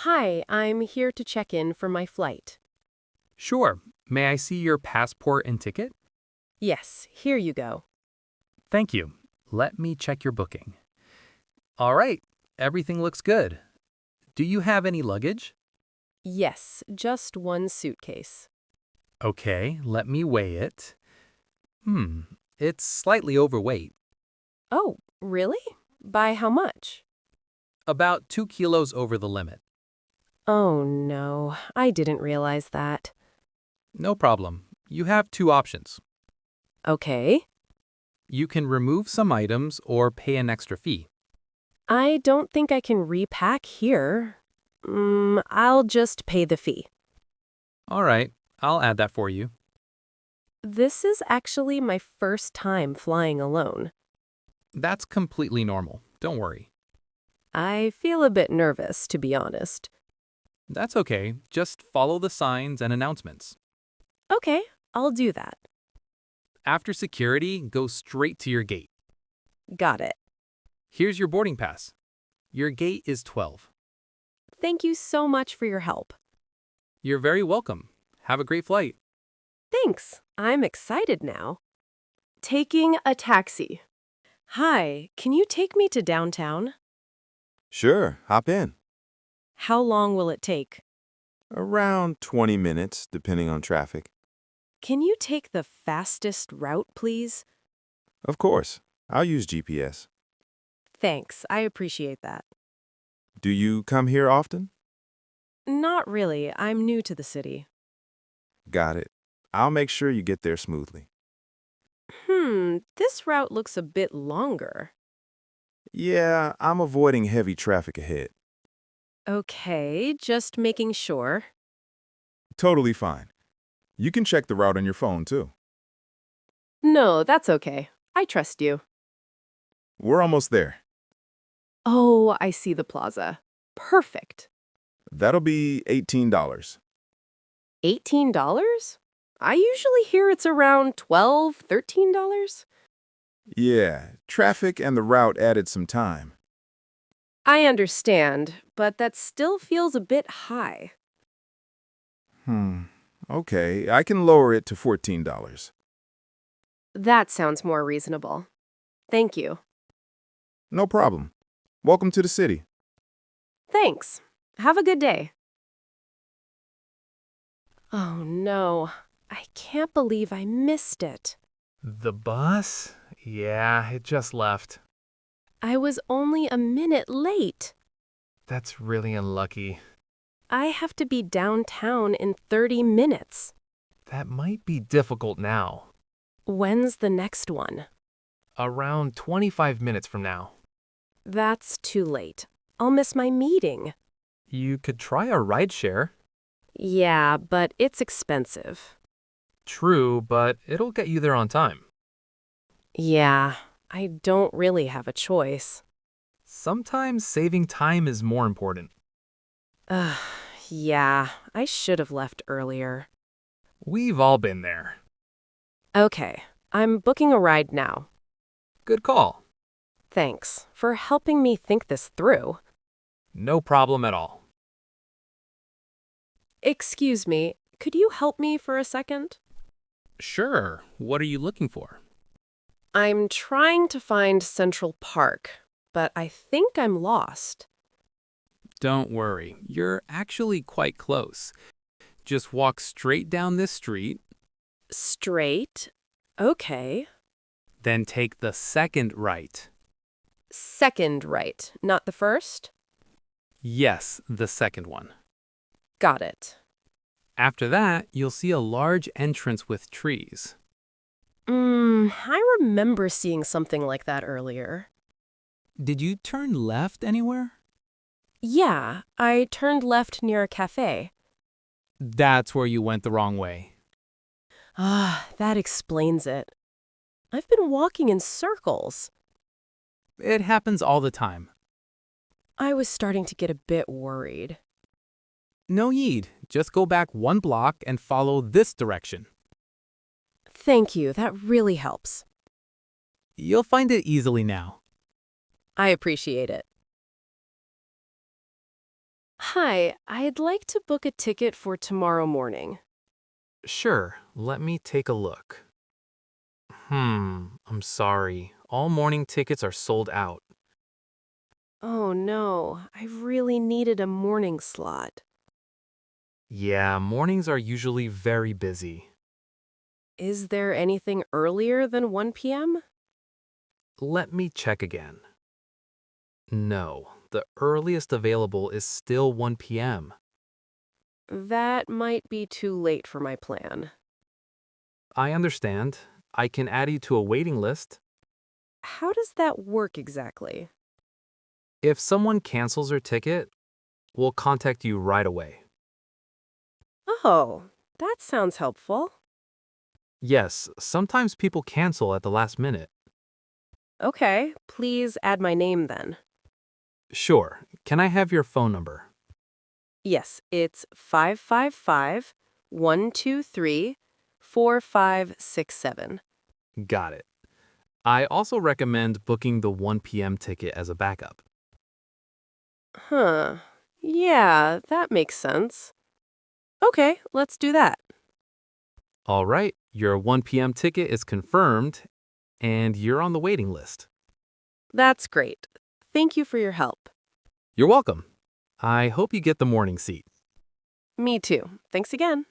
Hi, I'm here to check in for my flight. Sure. May I see your passport and ticket? Yes, here you go. Thank you. Let me check your booking. All right. Everything looks good. Do you have any luggage? Yes, just one suitcase. Okay, let me weigh it. It's slightly overweight. Oh, really? By how much? About 2 kilos over the limit. Oh no, I didn't realize that. No problem. You have two options. Okay. You can remove some items or pay an extra fee. I don't think I can repack here. I'll just pay the fee. All right, I'll add that for you. This is actually my first time flying alone. That's completely normal. Don't worry. I feel a bit nervous, to be honest. That's okay. Just follow the signs and announcements. Okay, I'll do that. After security, go straight to your gate. Got it. Here's your boarding pass. Your gate is 12. Thank you so much for your help. You're very welcome. Have a great flight. Thanks. I'm excited now. Taking a taxi. Hi, can you take me to downtown? Sure, hop in. How long will it take? Around 20 minutes, depending on traffic. Can you take the fastest route, please? Of course, I'll use GPS. Thanks, I appreciate that. Do you come here often? Not really, I'm new to the city. Got it. I'll make sure you get there smoothly. This route looks a bit longer. Yeah, I'm avoiding heavy traffic ahead. Okay, just making sure. Totally fine. You can check the route on your phone, too. No, that's okay. I trust you. We're almost there. Oh, I see the plaza. Perfect. That'll be $18. $18? I usually hear it's around $12, $13. Yeah, traffic and the route added some time. I understand, but that still feels a bit high. Okay, I can lower it to $14. That sounds more reasonable. Thank you. No problem. Welcome to the city. Thanks. Have a good day. Oh no, I can't believe I missed it. The bus? Yeah, it just left. I was only a minute late. That's really unlucky. I have to be downtown in 30 minutes. That might be difficult now. When's the next one? Around 25 minutes from now. That's too late. I'll miss my meeting. You could try a rideshare. Yeah, but it's expensive. True, but it'll get you there on time. Yeah, I don't really have a choice. Sometimes saving time is more important. Ugh, yeah, I should have left earlier. We've all been there. Okay, I'm booking a ride now. Good call. Thanks for helping me think this through. No problem at all. Excuse me, could you help me for a second? Sure. What are you looking for? I'm trying to find Central Park, but I think I'm lost. Don't worry. You're actually quite close. Just walk straight down this street, Straight? Okay. then take the second right. Second right, not the first? Yes, the second one. Got it. After that, you'll see a large entrance with trees. I remember seeing something like that earlier. Did you turn left anywhere? Yeah, I turned left near a cafe. That's where you went the wrong way. Ah, that explains it. I've been walking in circles. It happens all the time. I was starting to get a bit worried. No need. Just go back 1 block and follow this direction. Thank you, that really helps. You'll find it easily now. I appreciate it. Hi, I'd like to book a ticket for tomorrow morning. Sure, let me take a look. I'm sorry. All morning tickets are sold out. Oh no, I really needed a morning slot. Yeah, mornings are usually very busy. Is there anything earlier than 1 p.m.? Let me check again. No, the earliest available is still 1 p.m. That might be too late for my plan. I understand. I can add you to a waiting list. How does that work exactly? If someone cancels their ticket, we'll contact you right away. Oh, that sounds helpful. Yes, sometimes people cancel at the last minute. Okay, please add my name then. Sure, can I have your phone number? Yes, it's 555-123-4567. Got it. I also recommend booking the 1 p.m. ticket as a backup. Huh. Yeah, that makes sense. Okay, let's do that. All right, your 1 p.m. ticket is confirmed, and you're on the waiting list. That's great. Thank you for your help. You're welcome. I hope you get the morning seat. Me too. Thanks again.